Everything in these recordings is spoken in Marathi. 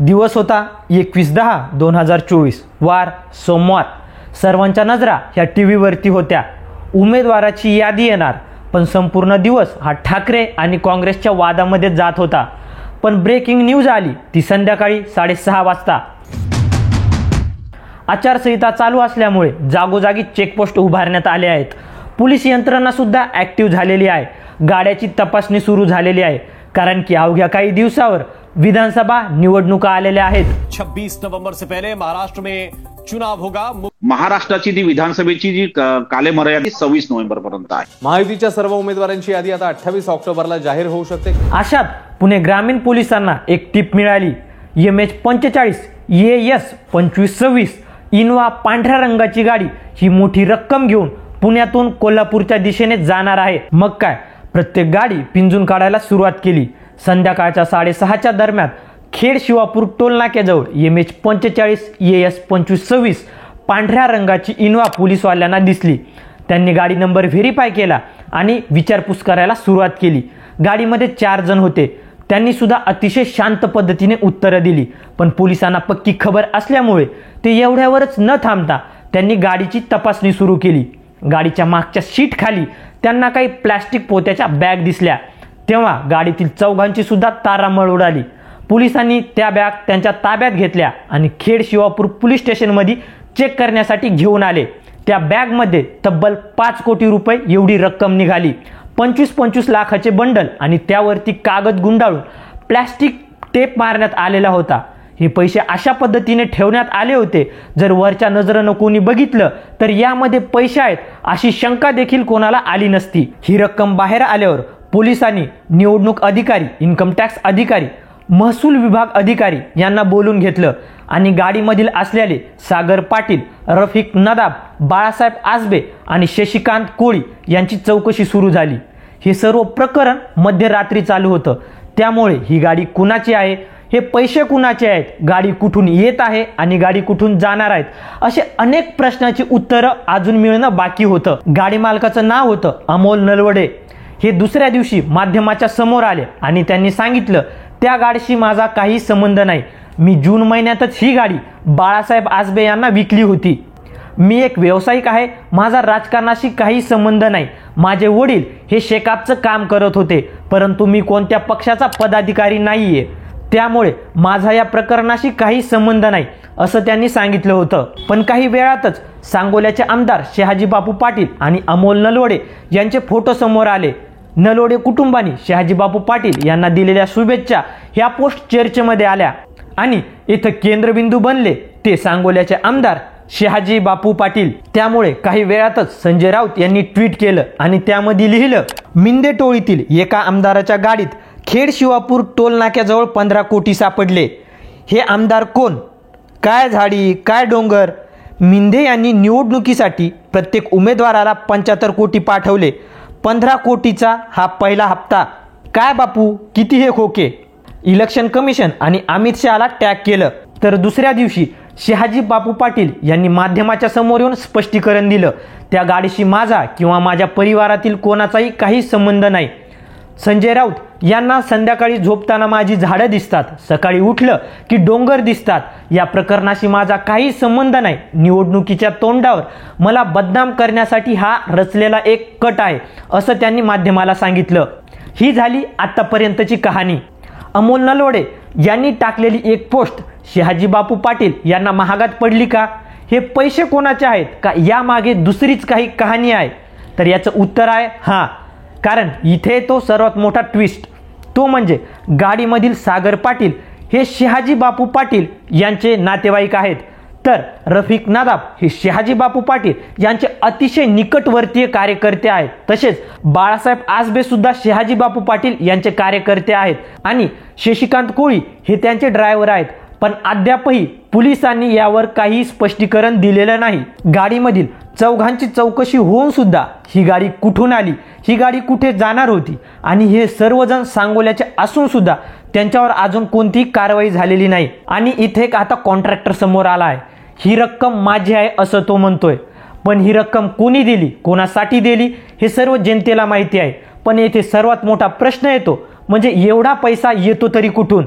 दिवस होता 21/10/2024, वार सोमवार. सर्वांच्या नजरा ह्या टीव्हीवरती होत्या. उमेदवाराची यादी येणार, पण संपूर्ण दिवस हा ठाकरे आणि काँग्रेसच्या वादामध्ये जात होता. पण ब्रेकिंग न्यूज आली ती संध्याकाळी 6:30 वाजता. आचारसंहिता चालू असल्यामुळे जागोजागी चेकपोस्ट उभारण्यात आले आहेत. पोलीस यंत्रणा सुद्धा ॲक्टिव्ह झालेली आहे. गाड्याची तपासणी सुरू झालेली आहे, कारण की अवघ्या काही दिवसावर विधानसभा निवडणुका आलेल्या आहेत. 26 नवंबर से पहले महाराष्ट्र में चुनाव होगा. महाराष्ट्राची जी विधानसभेची जी कालमर्यादा 26 नोव्हेंबर पर्यंत आहे. महायुतीच्या सर्व उमेदवारांची यादी आता 28 ऑक्टोबरला जाहीर होऊ शकते. अशात पुणे ग्रामीण पोलिसांना एक टिप मिळाली. MH45 AS 2526 इनोवा पांढऱ्या रंगाची गाडी ही मोठी रक्कम घेऊन पुण्यातून कोल्हापूरच्या दिशेने जाणार आहे. मग काय, प्रत्येक गाडी पिंजून काढायला सुरुवात केली. संध्याकाळच्या 6:30च्या दरम्यान खेड शिवापूर टोल नाक्याजवळ MH45 AS 2526 पांढऱ्या रंगाची इनोवा पोलिसवाल्यांना दिसली. त्यांनी गाडी नंबर व्हेरीफाय केला आणि विचारपूस करायला सुरुवात केली. गाडीमध्ये 4 जण होते. त्यांनी सुद्धा अतिशय शांत पद्धतीने उत्तरं दिली. पण पोलिसांना पक्की खबर असल्यामुळे ते एवढ्यावरच न थांबता त्यांनी गाडीची तपासणी सुरू केली. गाडीच्या मागच्या सीट खाली त्यांना काही प्लॅस्टिक पोत्याच्या बॅग दिसल्या. तेव्हा गाडीतील चौघांची सुद्धा तारांबळ उडाली. पोलिसांनी त्या बॅग त्यांच्या ताब्यात घेतल्या आणि खेड शिवापूर पोलीस स्टेशनमध्ये चेक करण्यासाठी घेऊन आले. त्या बॅगमध्ये तब्बल 5 कोटी रुपये एवढी रक्कम निघाली. 25 लाखाचे बंडल आणि त्यावरती कागद गुंडाळून प्लॅस्टिक टेप मारण्यात आलेला होता. हे पैसे अशा पद्धतीने ठेवण्यात आले होते, जर वरच्या नजरेनं कोणी बघितलं तर यामध्ये पैसे आहेत अशी शंका देखील कोणाला आली नसती. ही रक्कम बाहेर आल्यावर पोलिसांनी निवडणूक अधिकारी, इन्कम टॅक्स अधिकारी, महसूल विभाग अधिकारी यांना बोलून घेतलं आणि गाडीमधील असलेले सागर पाटील, रफिक नदाब, बाळासाहेब आजबे आणि शशिकांत कोळी यांची चौकशी सुरू झाली. हे सर्व प्रकरण मध्यरात्री चालू होतं. त्यामुळे ही गाडी कुणाची आहे, हे पैसे कुणाचे आहेत, गाडी कुठून येत आहे आणि गाडी कुठून जाणार आहेत, असे अनेक प्रश्नाची उत्तरं अजून मिळणं बाकी होतं. गाडी मालकाचं नाव होतं अमोल नलवडे. हे दुसऱ्या दिवशी माध्यमाच्या समोर आले आणि त्यांनी सांगितलं, त्या गाडीशी माझा काही संबंध नाही. मी जून महिन्यातच ही गाडी बाळासाहेब आजबे यांना विकली होती. मी एक व्यावसायिक आहे. माझा राजकारणाशी काही संबंध नाही. माझे वडील हे शेकापचं काम करत होते, परंतु मी कोणत्या पक्षाचा पदाधिकारी नाहीये. त्यामुळे माझा या प्रकरणाशी काही संबंध नाही असं त्यांनी सांगितलं होतं. पण काही वेळातच सांगोल्याचे आमदार शहाजी बापू पाटील आणि अमोल नलवडे यांचे फोटो समोर आले. नलवडे कुटुंबाने शहाजी बापू पाटील यांना दिलेल्या शुभेच्छा ह्या पोस्ट चर्चेमध्ये आल्या आणि इथं केंद्रबिंदू बनले ते सांगोल्याचे आमदार शहाजी बापू पाटील. त्यामुळे काही वेळातच संजय राऊत यांनी ट्विट केलं आणि त्यामध्ये लिहिलं, मिंदे टोळीतील एका आमदाराच्या गाडीत खेड शिवापूर टोल नाक्याजवळ 15 कोटी सापडले. हे आमदार कोण? काय झाडी काय डोंगर. मिंदे यांनी निवडणुकीसाठी प्रत्येक उमेदवाराला 75 कोटी पाठवले. 15 कोटीचा हा पहिला हप्ता. काय बापू, किती हे खोके. इलेक्शन कमिशन आणि अमित शहाला टॅग केलं. तर दुसऱ्या दिवशी शहाजी बापू पाटील यांनी माध्यमाच्या समोर येऊन स्पष्टीकरण दिलं, त्या गाडीशी माझा किंवा माझ्या परिवारातील कोणाचाही काही संबंध नाही. संजय राऊत यांना संध्याकाळी झोपताना माझी झाडं दिसतात, सकाळी उठलं की डोंगर दिसतात. या प्रकरणाशी माझा काही संबंध नाही. निवडणुकीच्या तोंडावर मला बदनाम करण्यासाठी हा रचलेला एक कट आहे असं त्यांनी माध्यमाला सांगितलं. ही झाली आतापर्यंतची कहाणी. अमोल नलवडे यांनी टाकलेली एक पोस्ट शहाजी बापू पाटील यांना महागात पडली का? हे पैसे कोणाचे आहेत का यामागे दुसरीच काही कहाणी आहे? तर याचं उत्तर आहे हां. कारण इथे तो सर्वात मोठा ट्विस्ट, तो म्हणजे गाडीमधील सागर पाटील हे शहाजी बापू पाटील यांचे नातेवाईक आहेत. तर रफिक नदाब हे शहाजी बापू पाटील यांचे अतिशय निकटवर्तीय कार्यकर्ते आहेत. तसेच बाळासाहेब आजबे सुद्धा शहाजी बापू पाटील यांचे कार्यकर्ते आहेत आणि शशिकांत कोळी हे त्यांचे ड्रायव्हर आहेत. पण अद्यापही पोलिसांनी यावर काही स्पष्टीकरण दिलेलं नाही. गाडीमधील चौघांची चौकशी होऊन सुद्धा ही गाडी कुठून आली, ही गाडी कुठे जाणार होती आणि हे सर्वजण सांगोल्याचे असून सुद्धा त्यांच्यावर अजून कोणतीही कारवाई झालेली नाही. आणि इथे एक आता कॉन्ट्रॅक्टर समोर आला आहे. ही रक्कम माझी आहे असं तो म्हणतोय. पण ही रक्कम कोणी दिली, कोणासाठी दिली हे सर्व जनतेला माहिती आहे. पण येथे सर्वात मोठा प्रश्न येतो, म्हणजे एवढा पैसा येतो तरी कुठून?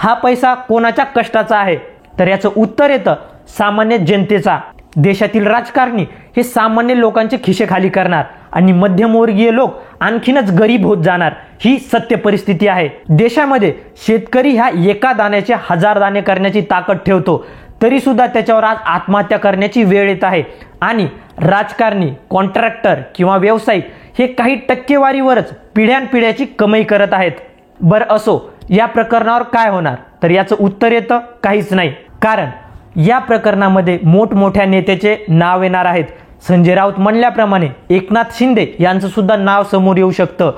हा पैसा कोणाच्या कष्टाचा आहे? तर याचं उत्तर येतं सामान्य जनतेचा. देशातील राजकारणी हे सामान्य लोकांचे खिसे खाली करणार आणि मध्यमवर्गीय लोक आणखीनच गरीब होत जाणार, ही सत्य परिस्थिती आहे. देशामध्ये शेतकरी ह्या एका दाण्याचे 1000 दाणे करण्याची ताकद ठेवतो, तरी सुद्धा त्याच्यावर आज आत्महत्या करण्याची वेळ येत आहे. आणि राजकारणी, कॉन्ट्रॅक्टर किंवा व्यावसायिक हे काही टक्केवारीवरच पिढ्यानपिढ्याची कमाई करत आहेत. बरं असो, या प्रकरणावर काय होणार? तर याचं उत्तर येतं काहीच नाही. कारण या प्रकरणामध्ये मोठमोठ्या नेत्याचे नाव येणार आहेत. संजय राऊत म्हणल्याप्रमाणे एकनाथ शिंदे यांचं सुद्धा नाव समोर येऊ शकतं.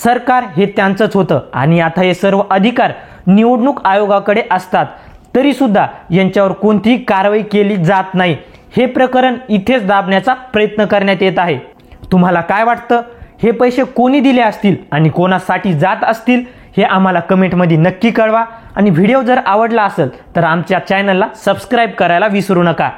सरकार हे त्यांचंच होतं आणि आता हे सर्व अधिकार निवडणूक आयोगाकडे असतात, तरी सुद्धा यांच्यावर कोणतीही कारवाई केली जात नाही. हे प्रकरण इथेच दाबण्याचा प्रयत्न करण्यात येत आहे. तुम्हाला काय वाटतं? हे पैसे कोणी दिले असतील आणि कोणासाठी जात असतील हे आम्हाला कमेंटमध्ये नक्की कळवा. आणि व्हिडिओ जर आवडला असेल तर आमच्या चॅनलला सबस्क्राईब करायला विसरू नका.